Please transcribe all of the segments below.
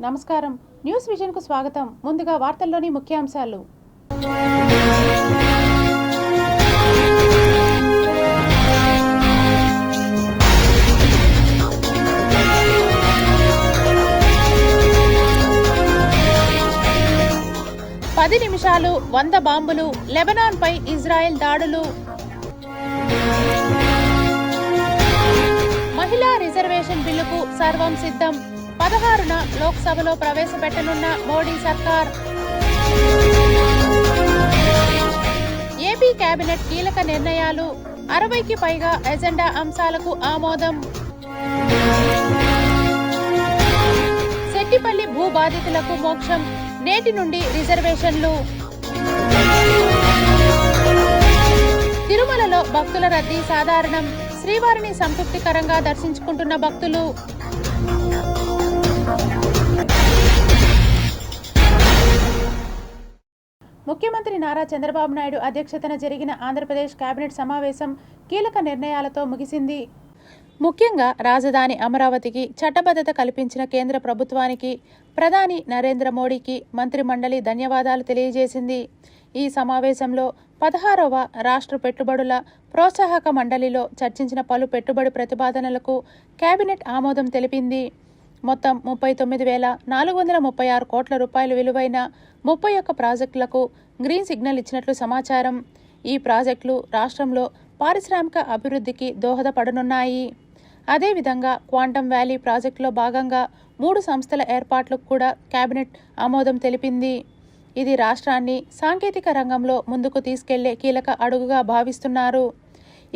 నమస్కారం news vision కు స్వాగతం. ముందుగా వార్తల్లోని ముఖ్యాంశాలు. పది నిమిషాలు 100 బాంబులు, లెబనాన్ పై ఇజ్రాయెల్ దాడులు. మహిళా రిజర్వేషన్ బిల్లుకు సర్వం సిద్ధం. 16న లోక్సభలో ప్రవేశపెట్టనున్న మోడీ సర్కార్. ఏపీ కేబినెట్ కీలక నిర్ణయాలు. 60కి పైగా ఎజెండా అంశాలకు ఆమోదం. సెట్టిపల్లి భూ బాధితులకు మోక్షం. నేటి నుండి రిజర్వేషన్లు. తిరుమలలో భక్తుల రద్దీ సాధారణం. శ్రీవారిని సంతృప్తికరంగా దర్శించుకుంటున్న భక్తులు. ముఖ్యమంత్రి నారా చంద్రబాబు నాయుడు అధ్యక్షతన జరిగిన ఆంధ్రప్రదేశ్ కేబినెట్ సమావేశం కీలక నిర్ణయాలతో ముగిసింది. ముఖ్యంగా రాజధాని అమరావతికి చట్టబద్ధత కల్పించిన కేంద్ర ప్రభుత్వానికి, ప్రధాని నరేంద్ర మోడీకి మంత్రిమండలి ధన్యవాదాలు తెలియజేసింది. ఈ సమావేశంలో 16వ రాష్ట్ర పెట్టుబడుల ప్రోత్సాహక మండలిలో చర్చించిన పలు పెట్టుబడి ప్రతిపాదనలకు కేబినెట్ ఆమోదం తెలిపింది. మొత్తం 39,436 కోట్ల రూపాయల విలువైన 31 ప్రాజెక్టులకు గ్రీన్ సిగ్నల్ ఇచ్చినట్లు సమాచారం. ఈ ప్రాజెక్టులు రాష్ట్రంలో పారిశ్రామిక అభివృద్ధికి దోహదపడనున్నాయి. అదేవిధంగా క్వాంటమ్ వ్యాలీ ప్రాజెక్టులో భాగంగా 3 సంస్థల ఏర్పాట్లకు కూడా కేబినెట్ ఆమోదం తెలిపింది. ఇది రాష్ట్రాన్ని సాంకేతిక రంగంలో ముందుకు తీసుకెళ్లే కీలక అడుగుగా భావిస్తున్నారు.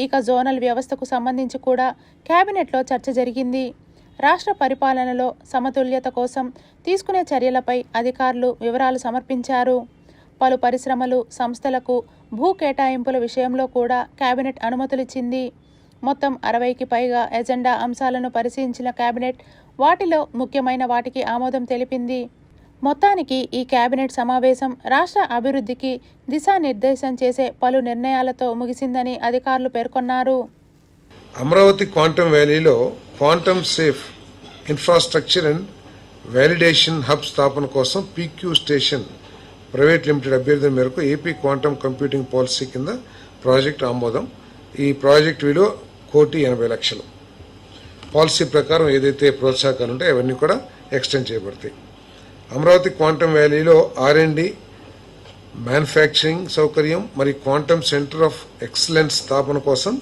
ఇక జోనల్ వ్యవస్థకు సంబంధించి కూడా కేబినెట్లో చర్చ జరిగింది. రాష్ట్ర పరిపాలనలో సమతుల్యత కోసం తీసుకునే చర్యలపై అధికారులు వివరాలు సమర్పించారు. పలు పరిశ్రమలు, సంస్థలకు భూ కేటాయింపుల విషయంలో కూడా కేబినెట్ అనుమతులిచ్చింది. మొత్తం 60కి పైగా ఎజెండా అంశాలను పరిశీలించిన కేబినెట్ వాటిలో ముఖ్యమైన వాటికి ఆమోదం తెలిపింది. మొత్తానికి ఈ కేబినెట్ సమావేశం రాష్ట్ర అభివృద్ధికి దిశానిర్దేశం చేసే పలు నిర్ణయాలతో ముగిసిందని అధికారులు పేర్కొన్నారు. అమరావతి క్వాంటమ్ వ్యాలీలో quantum safe infrastructure and validation hub స్థాపన కోసం పీక్యూ స్టేషన్ ప్రైవేట్ లిమిటెడ్ అభ్యర్థన మేరకు ఏపీ క్వాంటమ్ కంప్యూటింగ్ పాలసీ కింద ప్రాజెక్టు ఆమోదం. ఈ ప్రాజెక్టు విలువ 1,80,00,000. పాలసీ ప్రకారం ఏదైతే ప్రోత్సాహకాలు ఉంటాయో అవన్నీ కూడా ఎక్స్టెండ్ చేయబడతాయి. అమరావతి క్వాంటమ్ వ్యాలీలో R&D, మ్యానుఫ్యాక్చరింగ్ సౌకర్యం మరియు క్వాంటమ్ సెంటర్ ఆఫ్ ఎక్సలెన్స్ స్థాపన కోసం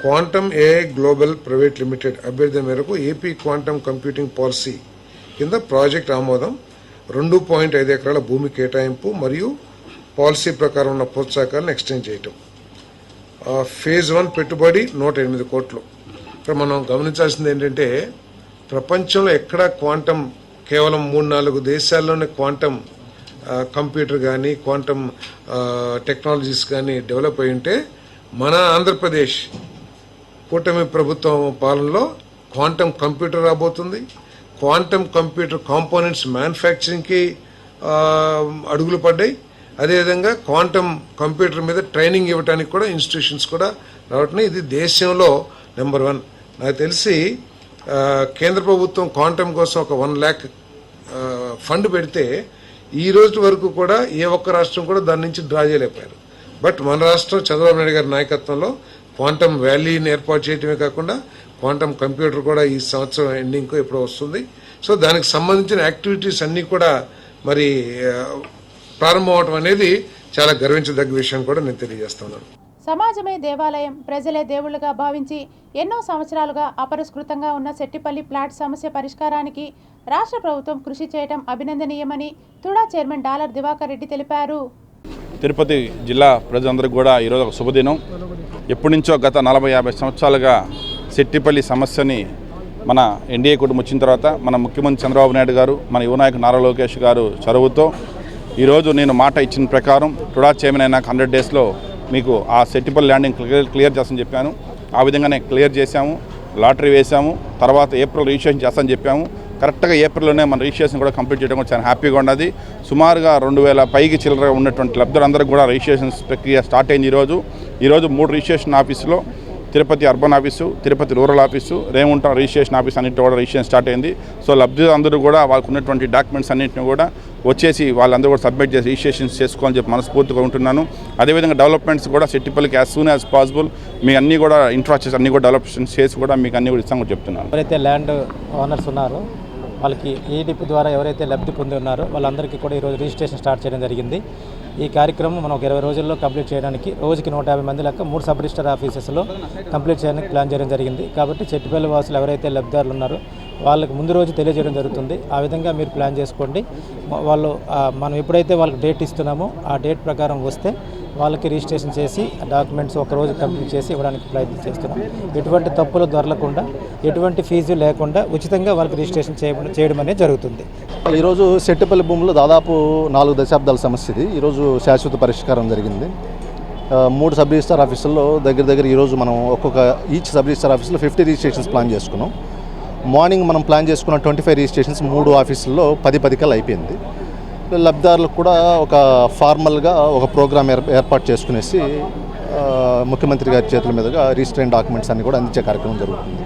quantum AI global private limited అభ్యర్థన మేరకు ఏపీ క్వాంటమ్ కంప్యూటింగ్ పాలసీ కింద ప్రాజెక్ట్ ఆమోదం. 2.5 ఎకరాల భూమి కేటాయింపు మరియు పాలసీ ప్రకారం ఉన్న ప్రోత్సాహకాలను ఎక్స్టెండ్ చేయటం. ఫేజ్ 1 పెట్టుబడి 108 కోట్లు. ఇక్కడ మనం గమనించాల్సింది ఏంటంటే ప్రపంచంలో ఎక్కడ క్వాంటమ్ కేవలం 3-4 దేశాల్లోనే క్వాంటమ్ కంప్యూటర్ కానీ క్వాంటమ్ టెక్నాలజీస్ కానీ డెవలప్ అయి ఉంటే మన ఆంధ్రప్రదేశ్ కూటమి ప్రభుత్వం పాలనలో క్వాంటమ్ కంప్యూటర్ రాబోతుంది. క్వాంటమ్ కంప్యూటర్ కాంపోనెంట్స్ మ్యానుఫ్యాక్చరింగ్కి అడుగులు పడ్డాయి. అదేవిధంగా క్వాంటమ్ కంప్యూటర్ మీద ట్రైనింగ్ ఇవ్వడానికి కూడా ఇన్స్టిట్యూషన్స్ కూడా రావటం. ఇది దేశంలో నెంబర్ 1. నాకు తెలిసి కేంద్ర ప్రభుత్వం క్వాంటమ్ కోసం ఒక 1 lakh ఫండ్ పెడితే ఈ రోజు వరకు కూడా ఏ ఒక్క రాష్ట్రం కూడా దాని నుంచి డ్రా చేయలేకపోయారు. బట్ మన రాష్ట్రం చంద్రబాబు నాయుడు గారి నాయకత్వంలో క్వాంటమ్ వ్యాలీని ఏర్పాటు చేయడమే కాకుండా క్వాంటమ్ కంప్యూటర్ కూడా ఈ సంవత్సరం ఎండింగ్కు ఎప్పుడో వస్తుంది. సో దానికి సంబంధించిన యాక్టివిటీస్ అన్నీ కూడా మరి ప్రారంభం అవడం అనేది చాలా గర్వించదగ్గ విషయం కూడా నేను తెలియజేస్తున్నాను. సమాజమే దేవాలయం, ప్రజలే దేవుళ్లుగా భావించి ఎన్నో సంవత్సరాలుగా అపరిష్కృతంగా ఉన్న సెట్టిపల్లి ప్లాట్ సమస్య పరిష్కారానికి రాష్ట్ర ప్రభుత్వం కృషి చేయడం అభినందనీయమని తుడా చైర్మన్ డాలర్ దివాకర్ రెడ్డి తెలిపారు. తిరుపతి జిల్లా ప్రజలందరికీ కూడా ఈరోజు ఒక శుభదినం. ఎప్పటి నుంచో గత 40-50 సంవత్సరాలుగా సెట్టిపల్లి సమస్యని మన ఎన్డీఏ కుటుంబం వచ్చిన తర్వాత మన ముఖ్యమంత్రి చంద్రబాబు నాయుడు గారు, మన యువ నాయకుడు నారా లోకేష్ గారు చొరవతో ఈరోజు నేను మాట ఇచ్చిన ప్రకారం టుడా చైర్మన్ అయినాక 100 డేస్లో మీకు ఆ సెట్టిపల్లి ల్యాండింగ్ క్లియర్ చేస్తామని చెప్పాను. ఆ విధంగానే క్లియర్ చేశాము. లాటరీ వేసాము. తర్వాత ఏప్రిల్ రిజిస్ట్రేషన్ చేస్తామని చెప్పాము. కరెక్ట్గా ఏప్రిల్లోనే మన రిజిస్ట్రేషన్ కూడా కంప్లీట్ చేయడం కూడా చాలా హ్యాపీగా ఉన్నది. సుమారుగా 2,000 పైకి చిల్లరగా ఉన్నటువంటి లబ్ధులందరికీ కూడా రిజిస్ట్రేషన్ ప్రక్రియ స్టార్ట్ అయింది. ఈరోజు 3 రిజిస్ట్రేషన్ ఆఫీసులో Tirupati urban office, Tirupati rural office, రేముంట రిజిస్ట్రేషన్ ఆఫీస్ అన్నింటి కూడా రిజిస్ట్రేషన్ స్టార్ట్ అయింది. సో లబ్ధిదారులందరూ కూడా వాళ్ళకు ఉన్నటువంటి డాక్యుమెంట్స్ అన్నింటిని కూడా వచ్చేసి వాళ్ళందరూ కూడా సబ్మిట్ చేసి రిజిస్ట్రేషన్స్ చేసుకోవాలని చెప్పి మనస్ఫూర్తిగా ఉంటున్నాను. అదేవిధంగా డెవలప్మెంట్స్ కూడా సెట్టిపల్లికి యాజ్ సూన్ యాజ్ పాసిబుల్ మీ అన్నీ కూడా ఇన్ఫ్రాస్ట్రక్చర్ అన్నీ కూడా డెవలప్మెంట్ చేసి కూడా మీకు అన్నీ కూడా ఇస్తామని చెప్తున్నాను. ఎవరైతే ల్యాండ్ ఓనర్స్ ఉన్నారో వాళ్ళకి ఈడిపి ద్వారా ఎవరైతే లబ్ధి పొంది ఉన్నారో వాళ్ళందరికీ కూడా ఈరోజు రిజిస్ట్రేషన్ స్టార్ట్ చేయడం జరిగింది. ఈ కార్యక్రమం మనం ఒక 20 రోజుల్లో కంప్లీట్ చేయడానికి రోజుకి 150 మంది లెక్క 3 సబ్ రిజిస్టర్ ఆఫీసెస్లో కంప్లీట్ చేయడానికి ప్లాన్ చేయడం జరిగింది. కాబట్టి చెట్టుపల్లి వాసులు ఎవరైతే లబ్ధిదారులు ఉన్నారో వాళ్ళకి ముందు రోజు తెలియజేయడం జరుగుతుంది. ఆ విధంగా మీరు ప్లాన్ చేసుకోండి. వాళ్ళు మనం ఎప్పుడైతే వాళ్ళకి డేట్ ఇస్తున్నామో ఆ డేట్ ప్రకారం వస్తే వాళ్ళకి రిజిస్ట్రేషన్ చేసి డాక్యుమెంట్స్ ఒక రోజు కంప్లీట్ చేసి ఇవ్వడానికి ప్రయత్నం చేస్తున్నాం. ఎటువంటి తప్పులు దొరలకుండా, ఎటువంటి ఫీజు లేకుండా ఉచితంగా వాళ్ళకి రిజిస్ట్రేషన్ చేయడం అనేది జరుగుతుంది. ఈరోజు సెట్టిపల్లి భూములు దాదాపు 4 దశాబ్దాల సమస్య ఇది. ఈరోజు శాశ్వత పరిష్కారం జరిగింది. 3 సబ్ రిజిస్టర్ ఆఫీసుల్లో దగ్గర ఈరోజు మనం ఈచ్ సబ్ రిజిస్టర్ ఆఫీసులో 50 రిజిస్ట్రేషన్స్ ప్లాన్ చేసుకున్నాం. మార్నింగ్ మనం ప్లాన్ చేసుకున్న 25 రిజిస్ట్రేషన్స్ 3 ఆఫీసుల్లో 10 కల్లా అయిపోయింది. లబ్ధిదారులకు కూడా ఒక ఫార్మల్గా ఒక ప్రోగ్రామ్ ఏర్పాటు చేసుకునేసి ముఖ్యమంత్రి గారి చేతుల మీదుగా రిజిస్టర్ డాక్యుమెంట్స్ అన్ని కూడా అందించే కార్యక్రమం జరుగుతుంది.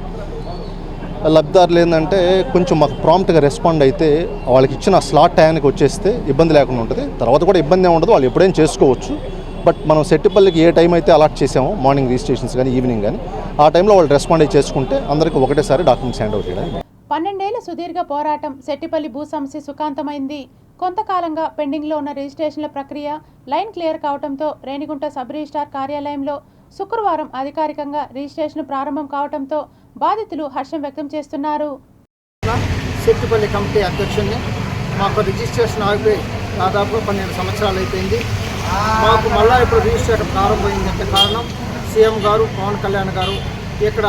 లబ్ధిదారులు ఏంటంటే కొంచెం మాకు ప్రాంప్ట్గా రెస్పాండ్ అయితే వాళ్ళకి ఇచ్చిన స్లాట్ టైంకి వచ్చేస్తే ఇబ్బంది లేకుండా ఉంటుంది. తర్వాత కూడా ఇబ్బంది ఏమి ఉండదు, వాళ్ళు ఎప్పుడైనా చేసుకోవచ్చు. బట్ మనం సెట్టిపల్లికి ఏ టైం అయితే అలాట్ చేసామో మార్నింగ్ రిజిస్ట్రేషన్స్ కానీ ఈవినింగ్ కానీ ఆ టైంలో వాళ్ళు రెస్పాండ్ అయ్యి చేసుకుంటే అందరికీ ఒకటేసారి డాక్యుమెంట్స్ హ్యాండ్ ఓవర్ చేయడం. 12 ఏళ్ల సుదీర్ఘ పోరాటం సెట్టిపల్లి భూ సమస్య సుఖాంతమైంది. కొంతకాలంగా పెండింగ్లో ఉన్న రిజిస్ట్రేషన్ల ప్రక్రియ లైన్ క్లియర్ కావడంతో రేణిగుంట సబ్ రిజిస్ట్రార్ కార్యాలయంలో శుక్రవారం అధికారికంగా రిజిస్ట్రేషన్ ప్రారంభం కావడంతో బాధితులు హర్షం వ్యక్తం చేస్తున్నారు. సెట్టిపల్లి కమిటీ అధ్యక్షుడిని మాకు రిజిస్ట్రేషన్ ఆగిపోయి దాదాపు 12 సంవత్సరాలు అయిపోయింది. మాకు మళ్ళీ ఇప్పుడు రిజిస్ట్రేషన్ ప్రారంభమైందంటే కారణం సీఎం గారు, పవన్ కళ్యాణ్ గారు, ఇక్కడ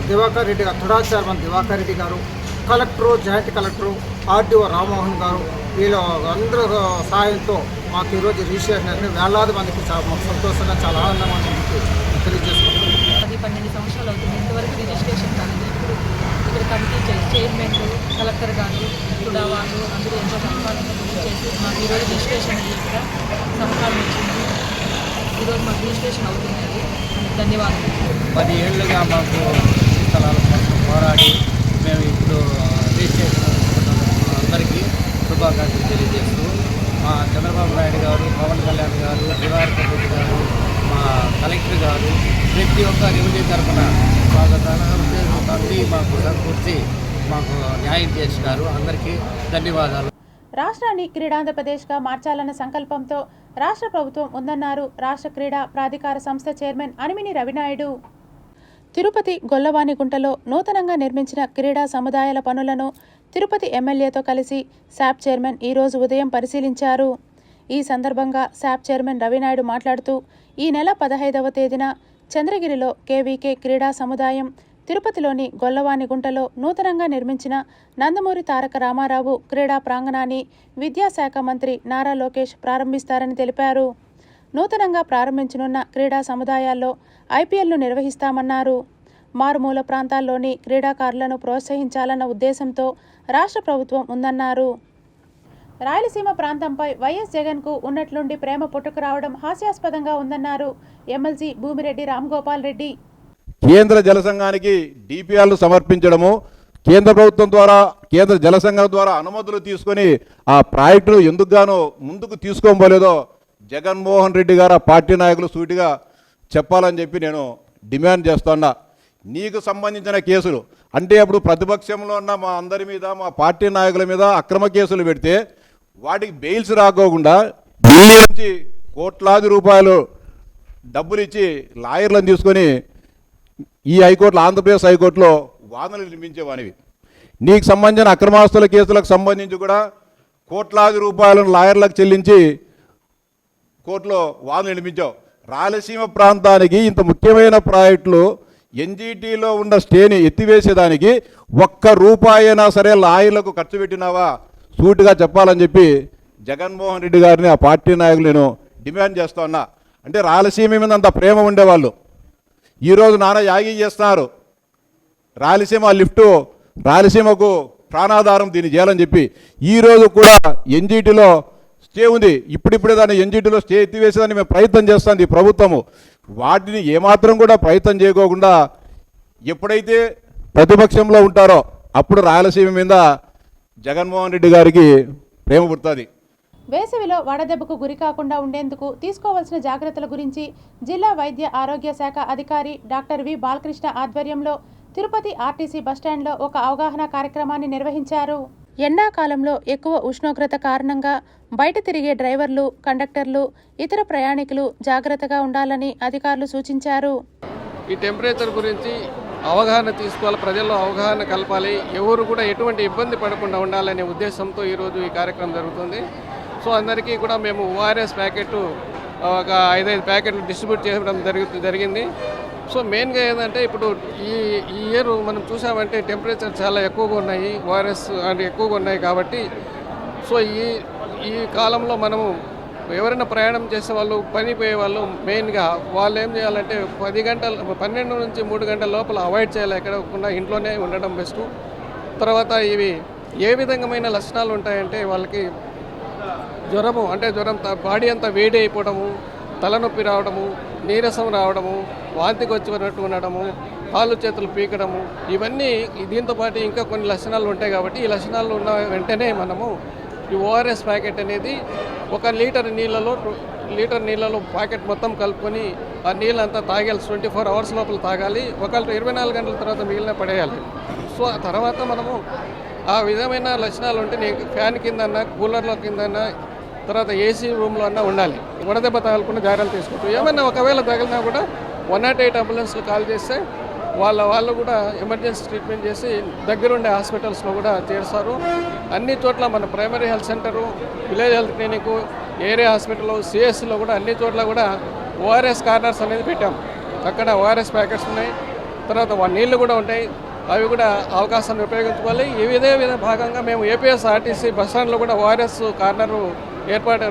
దివాకర్ రెడ్డి గారు, తుడా చైర్మన్ దివాకర్ రెడ్డి గారు, collector, joint collector, RDO Rammohan గారు, వీళ్ళ అందరూ సహాయంతో మాకు ఈరోజు రిజిస్ట్రేషన్ అనేది వేలాది మందికి మాకు సంతోషంగా చాలా ఆనందంగా తెలియజేసుకుంటున్నాం. 12 సంవత్సరాలు అవుతుంది, ఇంతవరకు రిజిస్ట్రేషన్ కాలేదు. ఇక్కడ కమిటీ చైర్మన్, కలెక్టర్ గారు, తుడా వాళ్ళు అందరూ ఎంతో సహకారంగా కృషి చేసి మాకు ఈరోజు రిజిస్ట్రేషన్ కూడా సహకారం ఇచ్చింది. ఈరోజు మాకు రిజిస్ట్రేషన్ అవుతుంది. ధన్యవాదాలు. 10 ఏళ్ళుగా మాకు స్థలాల కోసం పోరాడి మేము ఇప్పుడు రిజిస్ట్రేషన్ అందరికీ శుభాకాంక్షలు తెలియజేస్తూ మా చంద్రబాబు నాయుడు గారు, పవన్ కళ్యాణ్ గారు, దివాకర్ రెడ్డి గారు, మా కలెక్టర్ గారు ప్రతి ఒక్క రెవెన్యూ తరఫున మాకు సమకూర్చి మాకు న్యాయం చేసినారు. అందరికీ ధన్యవాదాలు. రాష్ట్రాన్ని క్రీడాంధ్రప్రదేశ్గా మార్చాలన్న సంకల్పంతో రాష్ట్ర ప్రభుత్వం ఉందన్నారు రాష్ట్ర క్రీడా ప్రాధికార సంస్థ చైర్మన్ అనిమిని రవినాయుడు. తిరుపతి గొల్లవానిగుంటలో నూతనంగా నిర్మించిన క్రీడా సముదాయాల పనులను తిరుపతి ఎమ్మెల్యేతో కలిసి శాప్ చైర్మన్ ఈరోజు ఉదయం పరిశీలించారు. ఈ సందర్భంగా శాప్ చైర్మన్ రవినాయుడు మాట్లాడుతూ ఈ నెల 15వ తేదీన చంద్రగిరిలో కేవీకే క్రీడా సముదాయం, తిరుపతిలోని గొల్లవానిగుంటలో నూతనంగా నిర్మించిన నందమూరి తారక రామారావు క్రీడా ప్రాంగణాన్ని విద్యాశాఖ మంత్రి నారా లోకేష్ ప్రారంభిస్తారని తెలిపారు. నూతనంగా ప్రారంభించనున్న క్రీడా సముదాయాల్లో ఐపీఎల్ను నిర్వహిస్తామన్నారు. మారుమూల ప్రాంతాల్లోని క్రీడాకారులను ప్రోత్సహించాలన్న ఉద్దేశంతో రాష్ట్ర ప్రభుత్వం ఉందన్నారు. రాయలసీమ ప్రాంతంపై వైఎస్ జగన్కు ఉన్నట్లుండి ప్రేమ పుట్టుకురావడం హాస్యాస్పదంగా ఉందన్నారు ఎమ్మెల్సీ భూమిరెడ్డి రామ్గోపాల్ రెడ్డి. కేంద్ర జల సంఘానికి డిపిఆర్లు సమర్పించడము, కేంద్ర ప్రభుత్వం ద్వారా, కేంద్ర జల సంఘం ద్వారా అనుమతులు తీసుకొని ఆ ప్రాజెక్టులు ఎందుకుగానో ముందుకు తీసుకోబోలేదో జగన్మోహన్ రెడ్డి గారు ఆ పార్టీ నాయకులు సూటిగా చెప్పాలని చెప్పి నేను డిమాండ్ చేస్తున్నా. నీకు సంబంధించిన కేసులు అంటే అప్పుడు ప్రతిపక్షంలో ఉన్న మా అందరి మీద, మా పార్టీ నాయకుల మీద అక్రమ కేసులు పెడితే వాటికి బెయిల్స్ రాకోకుండా ఢిల్లీ నుంచి కోట్లాది రూపాయలు డబ్బులు ఇచ్చి లాయర్లను తీసుకొని ఈ హైకోర్టులో, ఆంధ్రప్రదేశ్ హైకోర్టులో వాదనలు వినిపించేవానివి. నీకు సంబంధించిన అక్రమాస్తుల కేసులకు సంబంధించి కూడా కోట్లాది రూపాయలను లాయర్లకు చెల్లించి కోర్టులో వాదనలు వినిపించావు. రాయలసీమ ప్రాంతానికి ఇంత ముఖ్యమైన ప్రాజెక్టులు ఎన్జీటీలో ఉన్న స్టేని ఎత్తివేసేదానికి ₹1 అయినా సరే లాయర్లకు ఖర్చు పెట్టినావా? సూటిగా చెప్పాలని చెప్పి జగన్మోహన్ రెడ్డి గారిని, ఆ పార్టీ నాయకులు నేను డిమాండ్ చేస్తా ఉన్నా. అంటే రాయలసీమ మీద అంత ప్రేమ ఉండేవాళ్ళు ఈరోజు నాన్న యాగి చేస్తున్నారు. రాయలసీమ లిఫ్టు, రాయలసీమకు ప్రాణాధారం దీన్ని చేయాలని చెప్పి ఈరోజు కూడా ఎన్జీటీలో స్టే ఉంది. ఇప్పుడిప్పుడే దాన్ని ఎన్జిటీలో స్టే ఎత్తివేసేదాన్ని మేము ప్రయత్నం చేస్తుంది ఈ ప్రభుత్వము. వాటిని ఏమాత్రం కూడా ప్రయత్నం చేయకోకుండా ఎప్పుడైతే ప్రతిపక్షంలో ఉంటారో అప్పుడు రాయలసీమ మీద జగన్మోహన్ రెడ్డి గారికి ప్రేమ పుడుతుంది. వేసవిలో వడదెబ్బకు గురి కాకుండా ఉండేందుకు తీసుకోవాల్సిన జాగ్రత్తల గురించి జిల్లా వైద్య ఆరోగ్య శాఖ అధికారి డాక్టర్ వి బాలకృష్ణ ఆధ్వర్యంలో తిరుపతి ఆర్టీసీ బస్టాండ్లో ఒక అవగాహన కార్యక్రమాన్ని నిర్వహించారు. ఎండాకాలంలో ఎక్కువ ఉష్ణోగ్రత కారణంగా బయట తిరిగే డ్రైవర్లు, కండక్టర్లు, ఇతర ప్రయాణికులు జాగ్రత్తగా ఉండాలని అధికారులు సూచించారు. ఈ టెంపరేచర్ గురించి అవగాహన తీసుకోవాలి, ప్రజల్లో అవగాహన కలపాలి, ఎవరు కూడా ఎటువంటి ఇబ్బంది పడకుండా ఉండాలనే ఉద్దేశంతో ఈరోజు ఈ కార్యక్రమం జరుగుతుంది. సో అందరికీ కూడా మేము ఓఆర్ఎస్ ప్యాకెట్ ఒక 5 ప్యాకెట్లు డిస్ట్రిబ్యూట్ చేయడం జరిగింది. సో మెయిన్గా ఏంటంటే ఇప్పుడు ఈ ఇయర్ మనం చూసామంటే టెంపరేచర్ చాలా ఎక్కువగా ఉన్నాయి, ఓఆర్ఎస్ అంటే ఎక్కువగా ఉన్నాయి కాబట్టి సో ఈ కాలంలో మనము ఎవరైనా ప్రయాణం చేసే వాళ్ళు, పని పోయే వాళ్ళు మెయిన్గా వాళ్ళు ఏం చేయాలంటే 12 నుంచి 3 గంటల లోపల అవాయిడ్ చేయాలి, ఎక్కడకుండా ఇంట్లోనే ఉండడం బెస్ట్. తర్వాత ఇవి ఏ విధమైన లక్షణాలు ఉంటాయంటే వాళ్ళకి జ్వరము, అంటే బాడీ అంతా వేడి అయిపోవడము, తలనొప్పి రావడము, నీరసం రావడము, వాంతికి వచ్చినట్టు ఉండడము, కాళ్ళు చేతులు పీకడము, ఇవన్నీ దీంతో పాటు ఇంకా కొన్ని లక్షణాలు ఉంటాయి. కాబట్టి ఈ లక్షణాలు ఉన్న వెంటనే మనము ఈ ఓఆర్ఎస్ ప్యాకెట్ అనేది 1 లీటర్ నీళ్ళలో ప్యాకెట్ మొత్తం కలుపుకొని ఆ నీళ్ళంతా తాగాలి. 24 అవర్స్ లోపల తాగాలి. ఒకళ్ళు 24 గంటల తర్వాత మిగిలిన పడేయాలి. సో ఆ తర్వాత మనము ఆ విధమైన లక్షణాలు ఉంటే ఫ్యాన్ కిందన్నా, కూలర్ల కిందన్నా, తర్వాత ఏసీ రూమ్లో అన్నా ఉండాలి. వడదెబ్బ తగలకుండా జాగ్రత్తలు తీసుకోవచ్చు. ఏమైనా ఒకవేళ తగిలినా కూడా 108 అంబులెన్స్లు కాల్ చేస్తే వాళ్ళు కూడా ఎమర్జెన్సీ ట్రీట్మెంట్ చేసి దగ్గరుండే హాస్పిటల్స్లో కూడా చేస్తారు. అన్ని చోట్ల మన primary health centre, village health clinic, area hospital, సిఎస్సిలో కూడా అన్ని చోట్ల కూడా ఓఆర్ఎస్ కార్నర్స్ అనేది పెట్టాం. అక్కడ ఓఆర్ఎస్ ప్యాకెట్స్ ఉన్నాయి, తర్వాత నీళ్లు కూడా ఉంటాయి. అవి కూడా అవకాశాన్ని ఉపయోగించుకోవాలి. ఇదే భాగంగా మేము ఏపీఎస్ ఆర్టీసీ బస్టాండ్లో కూడా ఓఆర్ఎస్ కార్నరు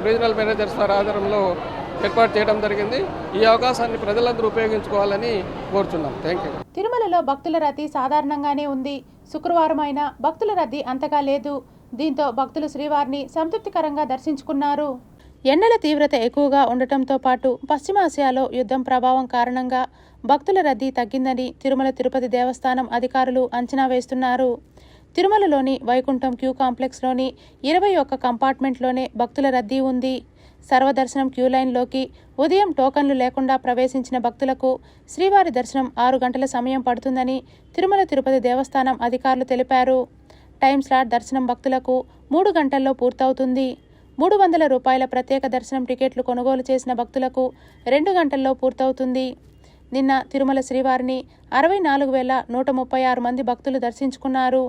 రీజనల్ మేనేజర్స్ వారి ఆధ్వర్యంలో ఏర్పాటు చేయడం జరిగింది. ఈ అవకాశాన్ని ప్రజలందరూ ఉపయోగించుకోవాలని కోరుతున్నాం. Thank you. తిరుమలలో భక్తుల రద్దీ సాధారణంగానే ఉంది. శుక్రవారం అయినా భక్తుల రద్దీ అంతగా లేదు. దీంతో భక్తులు శ్రీవారిని సంతృప్తికరంగా దర్శించుకున్నారు. ఎండల తీవ్రత ఎక్కువగా ఉండటంతో పాటు పశ్చిమాసియాలో యుద్ధం ప్రభావం కారణంగా భక్తుల రద్దీ తగ్గిందని తిరుమల తిరుపతి దేవస్థానం అధికారులు అంచనా వేస్తున్నారు. తిరుమలలోని వైకుంఠం క్యూ కాంప్లెక్స్లోని 21 కంపార్ట్మెంట్లోనే భక్తుల రద్దీ ఉంది. సర్వదర్శనం క్యూ లైన్లోకి ఉదయం టోకన్లు లేకుండా ప్రవేశించిన భక్తులకు శ్రీవారి దర్శనం 6 గంటల సమయం పడుతుందని తిరుమల తిరుపతి దేవస్థానం అధికారులు తెలిపారు. టైం స్లాట్ దర్శనం భక్తులకు 3 గంటల్లో పూర్తవుతుంది. 300 రూపాయల ప్రత్యేక దర్శనం టికెట్లు కొనుగోలు చేసిన భక్తులకు 2 గంటల్లో పూర్తవుతుంది. నిన్న తిరుమల శ్రీవారిని 64,136 మంది భక్తులు దర్శించుకున్నారు.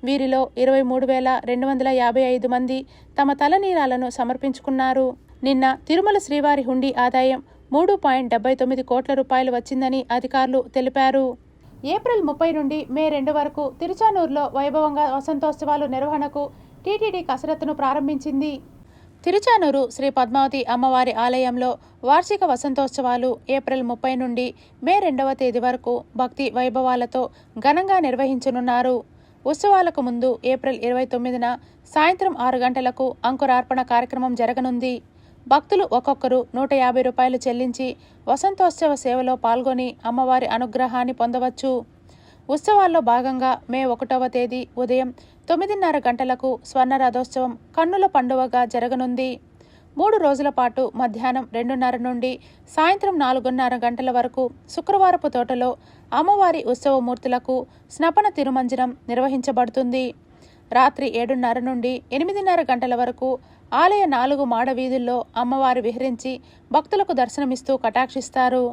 వీరిలో 23,255 మంది తమ తలనీలాలను సమర్పించుకున్నారు. నిన్న తిరుమల శ్రీవారి హుండీ ఆదాయం 3.79 కోట్ల రూపాయలు వచ్చిందని అధికారులు తెలిపారు. ఏప్రిల్ 30 నుండి మే 2 వరకు తిరుచానూరులో వైభవంగా వసంతోత్సవాలు నిర్వహణకు టీటీడీ కసరత్తును ప్రారంభించింది. తిరుచానూరు శ్రీ పద్మావతి అమ్మవారి ఆలయంలో వార్షిక వసంతోత్సవాలు ఏప్రిల్ 30 నుండి మే 2వ తేదీ వరకు భక్తి వైభవాలతో ఘనంగా నిర్వహించనున్నారు. ఉత్సవాలకు ముందు ఏప్రిల్ 29న సాయంత్రం 6 గంటలకు అంకురార్పణ కార్యక్రమం జరగనుంది. భక్తులు ఒక్కొక్కరు 150 రూపాయలు చెల్లించి వసంతోత్సవ సేవలో పాల్గొని అమ్మవారి అనుగ్రహాన్ని పొందవచ్చు. ఉత్సవాల్లో భాగంగా మే 1వ తేదీ ఉదయం 9:30 గంటలకు స్వర్ణ రథోత్సవం కన్నుల పండువగా జరగనుంది. 3 రోజుల పాటు మధ్యాహ్నం 2:30 నుండి సాయంత్రం 4:30 గంటల వరకు శుక్రవారపు తోటలో అమ్మవారి ఉత్సవమూర్తులకు స్నపన తిరుమంజనం నిర్వహించబడుతుంది. రాత్రి 7:30 నుండి 8:30 గంటల వరకు ఆలయ 4 మాడ వీధుల్లో అమ్మవారి విహరించి భక్తులకు దర్శనమిస్తూ కటాక్షిస్తారు.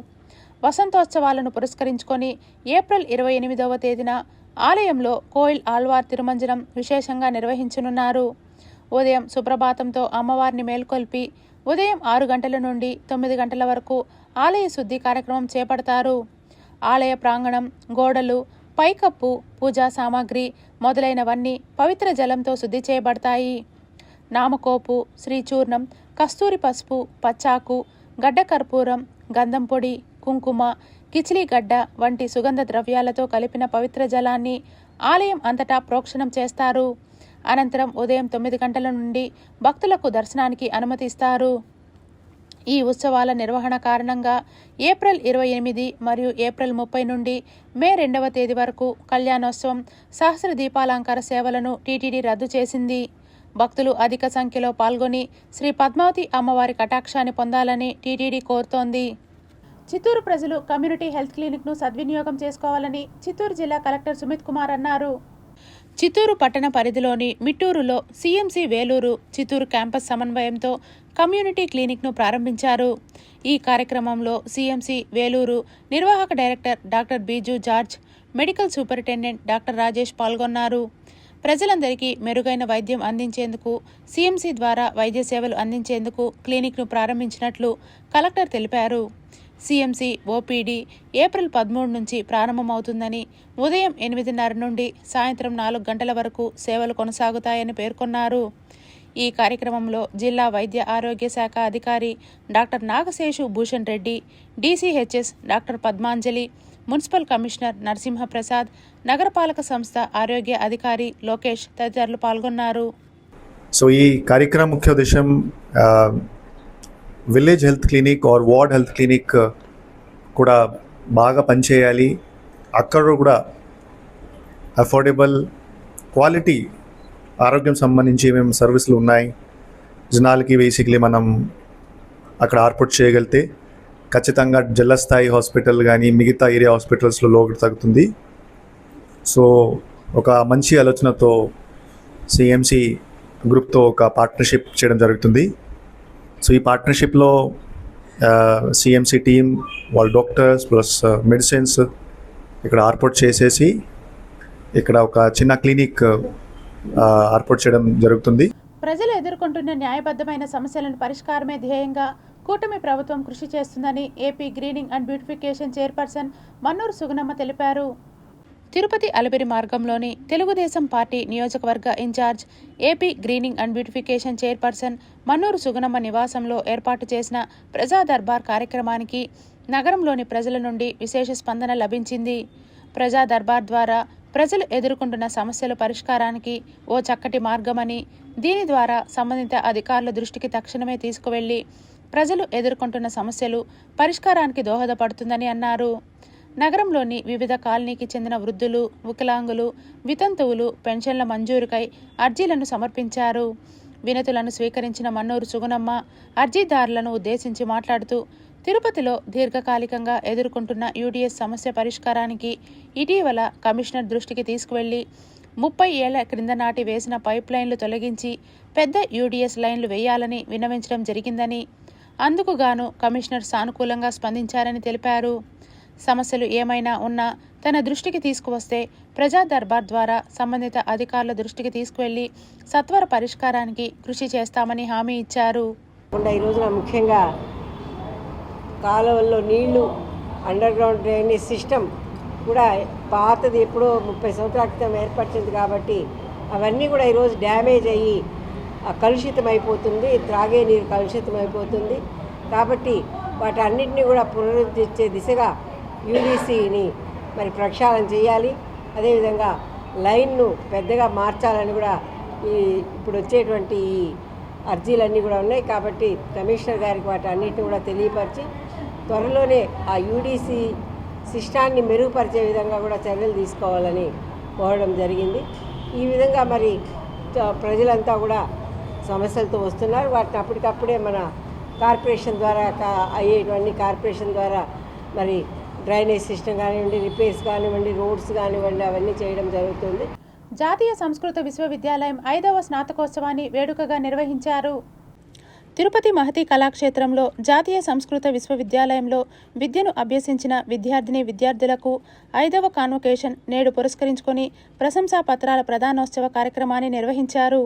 వసంతోత్సవాలను పురస్కరించుకొని ఏప్రిల్ 28వ తేదీన ఆలయంలో కోయిల్ ఆళ్వార్ తిరుమంజనం విశేషంగా నిర్వహించనున్నారు. ఉదయం సుప్రభాతంతో అమ్మవారిని మేల్కొల్పి ఉదయం 6 గంటల నుండి 9 గంటల వరకు ఆలయ శుద్ధి కార్యక్రమం చేపడతారు. ఆలయ ప్రాంగణం, గోడలు, పైకప్పు, పూజా సామాగ్రి మొదలైనవన్నీ పవిత్ర జలంతో శుద్ధి చేయబడతాయి. నామకోపు, శ్రీచూర్ణం, కస్తూరి పసుపు, పచ్చాకు, గడ్డ కర్పూరం, గంధం పొడి, కుంకుమ, కిచిలీగడ్డ వంటి సుగంధ ద్రవ్యాలతో కలిపిన పవిత్ర జలాన్ని ఆలయం అంతటా ప్రోక్షణం చేస్తారు. అనంతరం ఉదయం 9 గంటల నుండి భక్తులకు దర్శనానికి అనుమతిస్తారు. ఈ ఉత్సవాల నిర్వహణ కారణంగా ఏప్రిల్ 28 మరియు ఏప్రిల్ 30 నుండి మే 2వ తేదీ వరకు కళ్యాణోత్సవం, సహస్ర దీపాలంకార సేవలను టీటీడీ రద్దు చేసింది. భక్తులు అధిక సంఖ్యలో పాల్గొని శ్రీ పద్మావతి అమ్మవారి కటాక్షాన్ని పొందాలని టీటీడీ కోరుతోంది. చిత్తూరు ప్రజలు కమ్యూనిటీ హెల్త్ క్లినిక్ను సద్వినియోగం చేసుకోవాలని చిత్తూరు జిల్లా కలెక్టర్ సుమిత్ కుమార్ అన్నారు. చిత్తూరు పట్టణ పరిధిలోని మిట్టూరులో సీఎంసీ వేలూరు చిత్తూరు క్యాంపస్ సమన్వయంతో కమ్యూనిటీ క్లినిక్ను ప్రారంభించారు. ఈ కార్యక్రమంలో సీఎంసీ వేలూరు నిర్వాహక director doctor Biju George, medical superintendent doctor Rajesh పాల్గొన్నారు. ప్రజలందరికీ మెరుగైన వైద్యం అందించేందుకు సీఎంసీ ద్వారా వైద్య సేవలు అందించేందుకు క్లినిక్ను ప్రారంభించినట్లు కలెక్టర్ తెలిపారు. సీఎంసీ ఓపీడీ ఏప్రిల్ 13 నుంచి ప్రారంభమవుతుందని, ఉదయం 8:30 నుండి సాయంత్రం 4 గంటల వరకు సేవలు కొనసాగుతాయని పేర్కొన్నారు. ఈ కార్యక్రమంలో జిల్లా వైద్య ఆరోగ్య శాఖ అధికారి doctor Nagaseshu Bhushan Reddy, DCHS doctor Padmanjali, municipal commissioner Narasimhaprasad, నగరపాలక సంస్థ ఆరోగ్య అధికారి లోకేష్ తదితరులు పాల్గొన్నారు. సో ఈ కార్యక్రమం ముఖ్య ఉద్దేశం village health clinic are ward health clinic కూడా బాగా పనిచేయాలి. అక్కడ కూడా అఫోర్డబుల్ క్వాలిటీ ఆరోగ్యం సంబంధించి ఏమేమి సర్వీసులు ఉన్నాయి జనాలకి బేసిక్లీ మనం అక్కడ ఏర్పాటు చేయగలిగితే ఖచ్చితంగా జిల్లా స్థాయి హాస్పిటల్ కానీ మిగతా ఏరియా హాస్పిటల్స్లో లోటు తగ్గుతుంది. సో ఒక మంచి ఆలోచనతో సిఎంసి గ్రూప్తో ఒక పార్ట్నర్షిప్ చేయడం జరుగుతుంది. సో ఈ పార్ట్నర్షిప్లో సిఎంసి టీమ్ వాళ్ళ డాక్టర్స్ ప్లస్ మెడిసిన్స్ ఇక్కడ ఏర్పాటు చేసేసి ఇక్కడ ఒక చిన్న క్లినిక్ ఏర్పాటు చేయడం జరుగుతుంది. ప్రజలు ఎదుర్కొంటున్న న్యాయబద్ధమైన సమస్యలను పరిష్కారమే ధ్యేయంగా కూటమి ప్రభుత్వం కృషి చేస్తుందని AP greening and beautification chairperson Mannuru Sugunamma తెలిపారు. తిరుపతి అలిపిరి మార్గంలోని తెలుగుదేశం పార్టీ నియోజకవర్గ incharge AP greening and beautification chairperson Mannuru Sugunamma నివాసంలో ఏర్పాటు చేసిన ప్రజా దర్బార్ కార్యక్రమానికి నగరంలోని ప్రజల నుండి విశేష స్పందన లభించింది. ప్రజా దర్బార్ ద్వారా ప్రజలు ఎదుర్కొంటున్న సమస్యల పరిష్కారానికి ఓ చక్కటి మార్గమని, దీని ద్వారా సంబంధిత అధికారుల దృష్టికి తక్షణమే తీసుకువెళ్లి ప్రజలు ఎదుర్కొంటున్న సమస్యలు పరిష్కారానికి దోహదపడుతుందని అన్నారు. నగరంలోని వివిధ కాలనీకి చెందిన వృద్ధులు, వికలాంగులు, వితంతువులు పెన్షన్ల మంజూరుకై అర్జీలను సమర్పించారు. వినతులను స్వీకరించిన మన్నూరు సుగుణమ్మ అర్జీదారులను ఉద్దేశించి మాట్లాడుతూ, తిరుపతిలో దీర్ఘకాలికంగా ఎదుర్కొంటున్న యూడీఎస్ సమస్య పరిష్కారానికి ఇటీవల కమిషనర్ దృష్టికి తీసుకువెళ్లి 30 ఏళ్ల క్రింద నాటి వేసిన పైప్ లైన్లు తొలగించి పెద్ద యూడీఎస్ లైన్లు వేయాలని విన్నవించడం జరిగిందని, అందుకుగాను కమిషనర్ సానుకూలంగా స్పందించారని తెలిపారు. సమస్యలు ఏమైనా ఉన్నా తన దృష్టికి తీసుకువస్తే ప్రజా దర్బార్ ద్వారా సంబంధిత అధికారుల దృష్టికి తీసుకువెళ్లి సత్వర పరిష్కారానికి కృషి చేస్తామని హామీ ఇచ్చారు. ఈ రోజున ముఖ్యంగా కాలువల్లో నీళ్లు, అండర్ గ్రౌండ్ డ్రైనేజ్ సిస్టమ్ కూడా పాతది ఎప్పుడో 30 సంవత్సరాల క్రితం ఏర్పరిచింది కాబట్టి అవన్నీ కూడా ఈరోజు డ్యామేజ్ అయ్యి కలుషితం అయిపోతుంది, త్రాగే నీరు కలుషితం అయిపోతుంది. కాబట్టి వాటన్నిటిని కూడా పునరుద్ధరించే దిశగా యూడీసీని మరి ప్రక్షాళన చేయాలి. అదేవిధంగా లైన్ను పెద్దగా మార్చాలని కూడా ఇప్పుడు వచ్చేటువంటి ఈ అర్జీలన్నీ కూడా ఉన్నాయి. కాబట్టి కమిషనర్ గారికి వాటి అన్నిటిని కూడా తెలియపరిచి త్వరలోనే ఆ యూడీసీ సిస్టాన్ని మెరుగుపరిచే విధంగా కూడా చర్యలు తీసుకోవాలని కోరడం జరిగింది. ఈ విధంగా మరి ప్రజలంతా కూడా సమస్యలతో వస్తున్నారు. వాటిని అప్పటికప్పుడే మన కార్పొరేషన్ ద్వారా అయ్యేటువంటి కార్పొరేషన్ ద్వారా మరి డ్రైనేజ్ సిస్టమ్ కానివ్వండి, రిపేర్స్ కానివ్వండి, రోడ్స్ కానివ్వండి, అవన్నీ చేయడం జరుగుతుంది. జాతీయ సంస్కృత విశ్వవిద్యాలయం 5వ స్నాతకోత్సవాన్ని వేడుకగా నిర్వహించారు. తిరుపతి మహతి కళాక్షేత్రంలో జాతీయ సంస్కృత విశ్వవిద్యాలయంలో విద్యను అభ్యసించిన విద్యార్థులకు 5వ కాన్వకేషన్ నేడు పురస్కరించుకొని ప్రశంసా పత్రాల ప్రదానోత్సవ కార్యక్రమాన్ని నిర్వహించారు.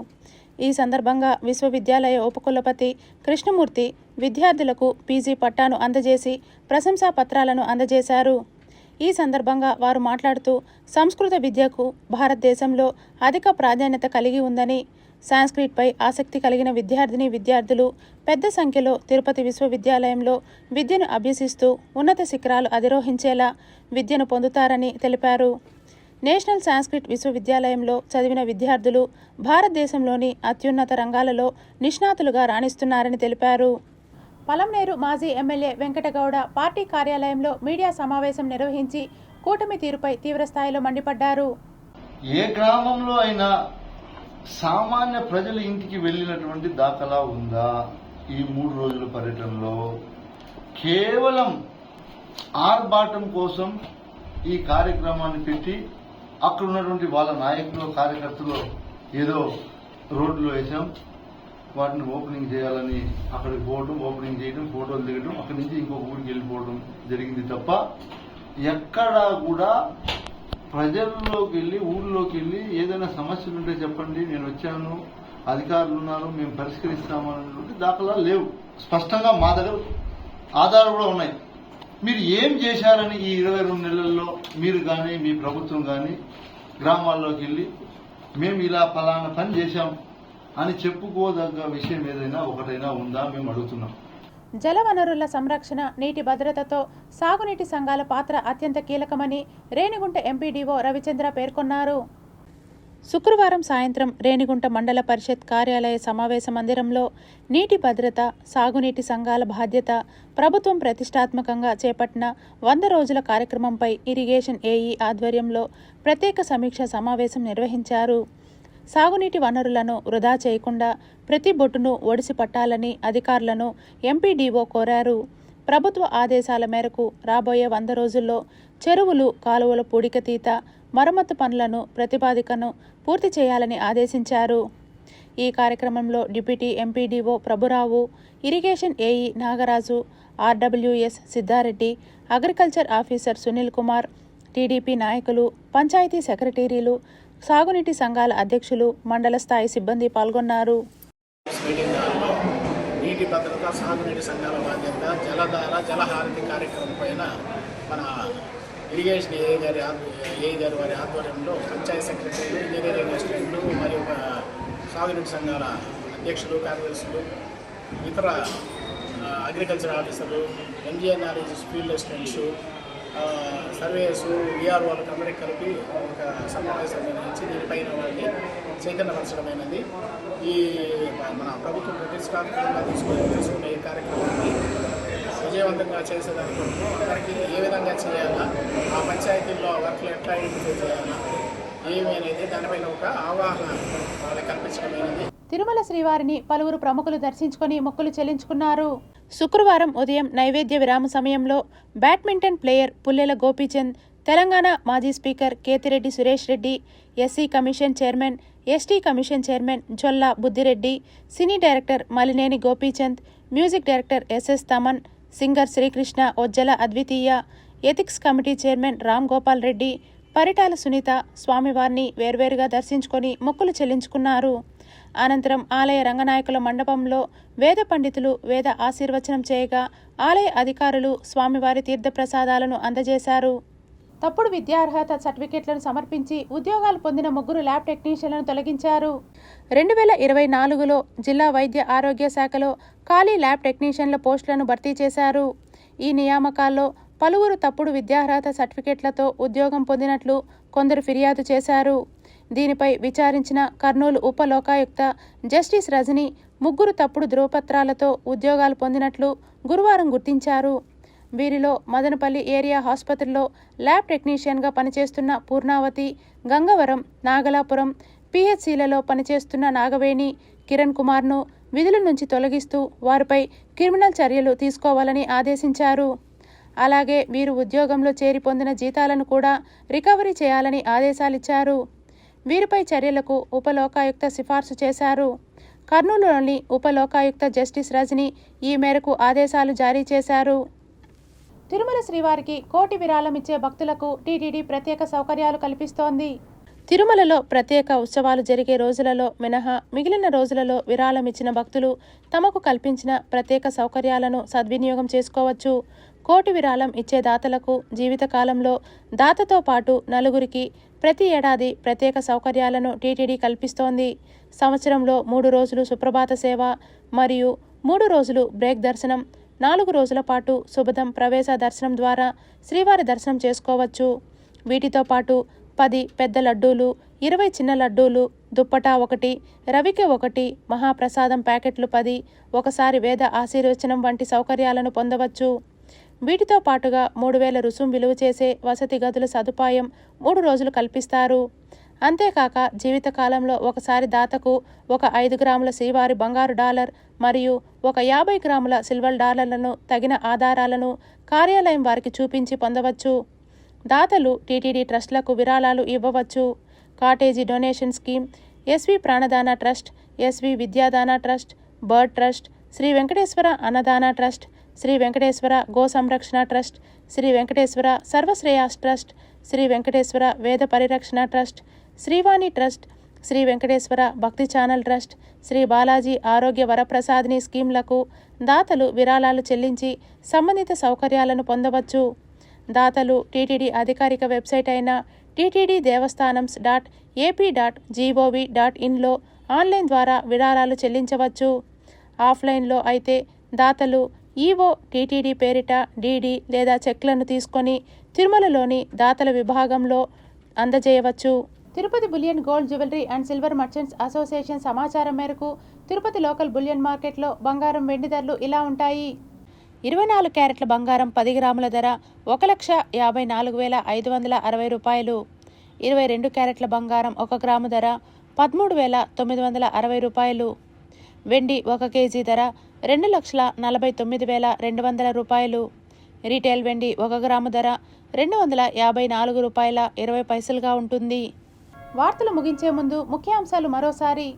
ఈ సందర్భంగా విశ్వవిద్యాలయ ఉపకులపతి కృష్ణమూర్తి విద్యార్థులకు పీజీ పట్టాను అందజేసి ప్రశంసా పత్రాలను అందజేశారు. ఈ సందర్భంగా వారు మాట్లాడుతూ, సంస్కృత విద్యకు భారతదేశంలో అధిక ప్రాధాన్యత కలిగి ఉందని, సాంస్క్రిట్పై ఆసక్తి కలిగిన విద్యార్థులు పెద్ద సంఖ్యలో తిరుపతి విశ్వవిద్యాలయంలో విద్యను అభ్యసిస్తూ ఉన్నత శిఖరాలు అధిరోహించేలా విద్యను పొందుతారని తెలిపారు. నేషనల్ సాంస్క్రిట్ విశ్వవిద్యాలయంలో చదివిన విద్యార్థులు భారతదేశంలోని అత్యున్నత రంగాలలో నిష్ణాతులుగా రాణిస్తున్నారని తెలిపారు. పలంనేరు మాజీ ఎమ్మెల్యే వెంకటగౌడ పార్టీ కార్యాలయంలో మీడియా సమావేశం నిర్వహించి కూటమి తీరుపై తీవ్రస్థాయిలో మండిపడ్డారు. ఏ గ్రామంలో అయినా సామాన్య ప్రజల ఇంటికి వెళ్ళినటువంటి దాఖలా ఉందా? ఈ 3 రోజుల పర్యటనలో కేవలం ఆర్భాటం కోసం ఈ కార్యక్రమాన్ని పెట్టి అక్కడ ఉన్నటువంటి వాళ్ళ నాయకులు కార్యకర్తలు ఏదో రోడ్లు వేసాం, వాటిని ఓపెనింగ్ చేయాలని అక్కడికి పోవడం, ఓపెనింగ్ చేయడం, ఫోటోలు దిగడం, అక్కడి నుంచి ఇంకొక ఊరికి వెళ్ళిపోవడం జరిగింది తప్ప ఎక్కడా కూడా ప్రజల్లోకి వెళ్ళి ఊళ్ళోకి వెళ్ళి ఏదైనా సమస్యలు ఉంటే చెప్పండి, నేను వచ్చాను, అధికారులు ఉన్నారు, మేము పరిష్కరిస్తామనేటువంటి దాఖలాలు లేవు. స్పష్టంగా మా దగ్గర ఆధారాలు కూడా ఉన్నాయి. మీరు ఏం చేశారని ఈ 22 నెలల్లో మీరు కానీ మీ ప్రభుత్వం కానీ గ్రామాల్లోకి వెళ్ళి మేము ఇలా ఫలానా పని చేశాం అని చెప్పుకోదగ్గ విషయం ఏదైనా ఒకటైనా ఉందా మేము అడుగుతున్నాం. జలవనరుల సంరక్షణ, నీటి భద్రతతో సాగునీటి సంఘాల పాత్ర అత్యంత కీలకమని రేణిగుంట ఎంపీడీఓ రవిచంద్ర పేర్కొన్నారు. శుక్రవారం సాయంత్రం రేణిగుంట మండల పరిషత్ కార్యాలయ సమావేశ మందిరంలో నీటి భద్రత, సాగునీటి సంఘాల బాధ్యత, ప్రభుత్వం ప్రతిష్టాత్మకంగా చేపట్టిన 100 రోజుల కార్యక్రమంపై ఇరిగేషన్ ఏఈ ఆధ్వర్యంలో ప్రత్యేక సమీక్ష సమావేశం నిర్వహించారు. సాగునీటి వనరులను వృధా చేయకుండా ప్రతి బొట్టును ఒడిసి పట్టాలని అధికారులను ఎంపీడీఓ కోరారు. ప్రభుత్వ ఆదేశాల మేరకు రాబోయే 100 రోజుల్లో చెరువులు, కాలువల పూడికతీత, మరమ్మతు పనులను ప్రతిపాదికను పూర్తి చేయాలని ఆదేశించారు. ఈ కార్యక్రమంలో deputy MPDO Prabhurao, irrigation AE Nagaraju, RWS Siddhareddy, agriculture officer Sunil Kumar, TDP నాయకులు, పంచాయతీ సెక్రటరీలు, సాగునీటి సంఘాల అధ్యక్షులు, మండల స్థాయి సిబ్బంది పాల్గొన్నారు. నీటి భద్రత, సాగునీటి సంఘాల బాధ్యత, జలధార, జలహారతి కార్యక్రమం పైన మన ఇరిగేషన్ ఏఈ గారి వారి ఆధ్వర్యంలో పంచాయతీ సెక్రటరీలు, ఇంజనీరింగ్ అసిస్టెంట్లు మరియు సాగునీటి సంఘాల అధ్యక్షులు, కార్యదర్శులు, ఇతర అగ్రికల్చర్ ఆఫీసర్లు, ఎంజీఎన్ఆర్ఈ ఫీల్డ్ అసిస్టెంట్స్, సర్వేయర్స్, విఆర్ఓలకు అందరికీ కలిపి ఒక సమావేశం నిర్వహించి దీనిపైన వారిని చైతన్యపరచడమైనది. ఈ మన ప్రభుత్వం ప్రతిష్టాత్మకంగా తీసుకునే ఈ కార్యక్రమాన్ని విజయవంతంగా చేసేదానికోసం అందరికీ ఏ విధంగా చేయాలా, ఆ పంచాయతీల్లో వర్క్లు ఎట్లా ఐడెంటిఫై చేయాలా, ఏమి అనేది దానిపైన ఒక అవగాహన వాళ్ళకి కల్పించడమైనది. తిరుమల శ్రీవారిని పలువురు ప్రముఖులు దర్శించుకొని మొక్కులు చెల్లించుకున్నారు. శుక్రవారం ఉదయం నైవేద్య విరామ సమయంలో బ్యాడ్మింటన్ ప్లేయర్ పుల్లెల గోపీచంద్, తెలంగాణ మాజీ speaker Kethireddy Suresh Reddy, SC commission chairman, ST commission chairman Jolla Buddireddy, cine director Malineni Gopichand, music director SS Thaman, singer Srikrishna Ojjala Advitiya, ethics committee chairman Ram Gopal Reddy, Paritala Sunitha స్వామివారిని వేర్వేరుగా దర్శించుకొని మొక్కులు చెల్లించుకున్నారు. అనంతరం ఆలయ రంగనాయకుల మండపంలో వేద పండితులు వేద ఆశీర్వచనం చేయగా ఆలయ అధికారులు స్వామివారి తీర్థప్రసాదాలను అందజేశారు. తప్పుడు విద్యార్హత సర్టిఫికెట్లను సమర్పించి ఉద్యోగాలు పొందిన 3 ల్యాబ్ టెక్నీషియన్లను తొలగించారు. 2024లో జిల్లా వైద్య ఆరోగ్య శాఖలో ఖాళీ ల్యాబ్ టెక్నీషియన్ల పోస్టులను భర్తీ చేశారు. ఈ నియామకాల్లో పలువురు తప్పుడు విద్యార్హత సర్టిఫికెట్లతో ఉద్యోగం పొందినట్లు కొందరు ఫిర్యాదు చేశారు. దీనిపై విచారించిన కర్నూలు ఉప లోకాయుక్త జస్టిస్ రజని 3 తప్పుడు ధృవపత్రాలతో ఉద్యోగాలు పొందినట్లు గురువారం గుర్తించారు. వీరిలో మదనపల్లి ఏరియా ఆసుపత్రిలో ల్యాబ్ టెక్నీషియన్గా పనిచేస్తున్న పూర్ణావతి, గంగవరం, నాగలాపురం పిహెచ్సిలలో పనిచేస్తున్న నాగవేణి, కిరణ్ కుమార్ను విధుల నుంచి తొలగిస్తూ వారిపై క్రిమినల్ చర్యలు తీసుకోవాలని ఆదేశించారు. అలాగే వీరు ఉద్యోగంలో చేరి పొందిన జీతాలను కూడా రికవరీ చేయాలని ఆదేశాలిచ్చారు. వీరిపై చర్యలకు ఉపలోకాయుక్త సిఫార్సు చేశారు. కర్నూలులోని ఉపలోకాయుక్త జస్టిస్ రజని ఈ మేరకు ఆదేశాలు జారీ చేశారు. తిరుమల శ్రీవారికి కోటి విరాళం ఇచ్చే భక్తులకు టీటీడీ ప్రత్యేక సౌకర్యాలు కల్పిస్తోంది. తిరుమలలో ప్రత్యేక ఉత్సవాలు జరిగే రోజులలో మినహా మిగిలిన రోజులలో విరాళం ఇచ్చిన భక్తులు తమకు కల్పించిన ప్రత్యేక సౌకర్యాలను సద్వినియోగం చేసుకోవచ్చు. కోటి విరాళం ఇచ్చే దాతలకు జీవితకాలంలో దాతతో పాటు నలుగురికి ప్రతి ఏడాది ప్రత్యేక సౌకర్యాలను టీటీడీ కల్పిస్తోంది. సంవత్సరంలో 3 రోజులు సుప్రభాత సేవ మరియు 3 రోజులు బ్రేక్ దర్శనం, 4 రోజుల పాటు శుభదం ప్రవేశ దర్శనం ద్వారా శ్రీవారి దర్శనం చేసుకోవచ్చు. వీటితో పాటు 10 పెద్ద లడ్డూలు, 20 చిన్న లడ్డూలు, దుప్పటా 1, రవికె 1, మహాప్రసాదం ప్యాకెట్లు 10, ఒకసారి వేద ఆశీర్వచనం వంటి సౌకర్యాలను పొందవచ్చు. వీటితో పాటుగా 3000 రుసుం విలువ చేసే వసతి గదుల సదుపాయం 3 రోజులు కల్పిస్తారు. అంతేకాక జీవితకాలంలో ఒకసారి దాతకు ఒక 5 గ్రాముల శ్రీవారి బంగారు డాలర్ మరియు ఒక 50 గ్రాముల సిల్వర్ డాలర్లను తగిన ఆధారాలను కార్యాలయం వారికి చూపించి పొందవచ్చు. దాతలు టీటీడీ ట్రస్టులకు విరాళాలు ఇవ్వవచ్చు. Cottage donation scheme, SV Pranadana trust, SV Vidyadana trust, BIRRD trust, Sri Venkateswara Annadana trust, Sri Venkateswara Go Samrakshana trust, Sri Venkateswara Sarvasreyas trust, Sri Venkateswara Veda Parirakshana trust, Srivani trust, Sri Venkateswara Bhakti channel trust, Shri Balaji ఆరోగ్య వరప్రసాదిని స్కీమ్లకు దాతలు విరాళాలు చెల్లించి సంబంధిత సౌకర్యాలను పొందవచ్చు. దాతలు టీటీడీ అధికారిక వెబ్సైట్ అయిన ttdevasthanams.ap.gov.in ఆన్లైన్ ద్వారా విరాళాలు చెల్లించవచ్చు. ఆఫ్లైన్లో అయితే దాతలు ఈవో టీటీడీ పేరిట డీడీ లేదా చెక్లను తీసుకొని తిరుమలలోని దాతల విభాగంలో అందజేయవచ్చు. Tirupati bullion gold jewellery and silver merchants association సమాచారం మేరకు తిరుపతి లోకల్ బులియన్ మార్కెట్లో బంగారం వెండి ధరలు ఇలా ఉంటాయి. 24 క్యారెట్ల బంగారం 10 గ్రాముల ధర 1,54,560 రూపాయలు. 22 క్యారెట్ల బంగారం 1 గ్రాము ధర 13,960 రూపాయలు. వెండి 1 కేజీ ధర 2,49,200 రూపాయలు. రీటైల్ వెండి 1 గ్రాము ధర 254 రూపాయల 20 పైసలుగా ఉంటుంది. వార్తలు ముగించే ముందు ముఖ్యాంశాలు మరోసారి.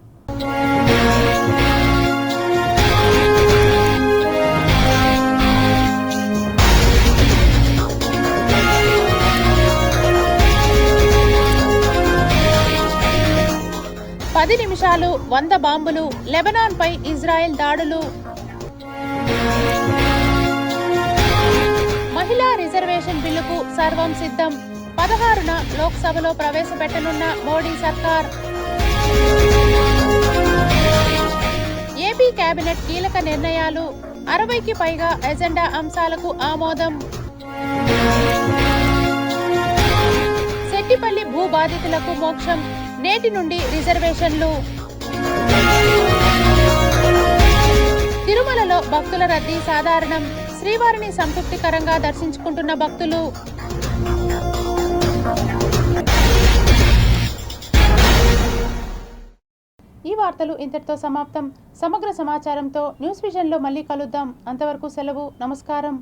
పది నిమిషాలు 100 బాంబులు, లెబనాన్పై ఇజ్రాయెల్ దాడులు. మహిళా రిజర్వేషన్ బిల్లుకు సర్వం సిద్ధం. 16న లోక్సభలో ప్రవేశపెట్టనున్న మోడీ సర్కార్. ఏపీ కేబినెట్ కీలక నిర్ణయాలు. 60కి పైగా ఎజెండా అంశాలకు ఆమోదం. సెట్టిపల్లి భూ బాధితులకు మోక్షం. నేటి నుండి రిజర్వేషన్లు. తిరుమలలో భక్తుల రద్దీ సాధారణం. శ్రీవారిని సంతృప్తికరంగా దర్శించుకుంటున్న భక్తులు. ఈ వార్తలు ఇంతటితో సమాప్తం. సమగ్ర సమాచారంతో న్యూస్ విజన్లో మళ్ళీ కలుద్దాం. అంతవరకు సెలవు. నమస్కారం.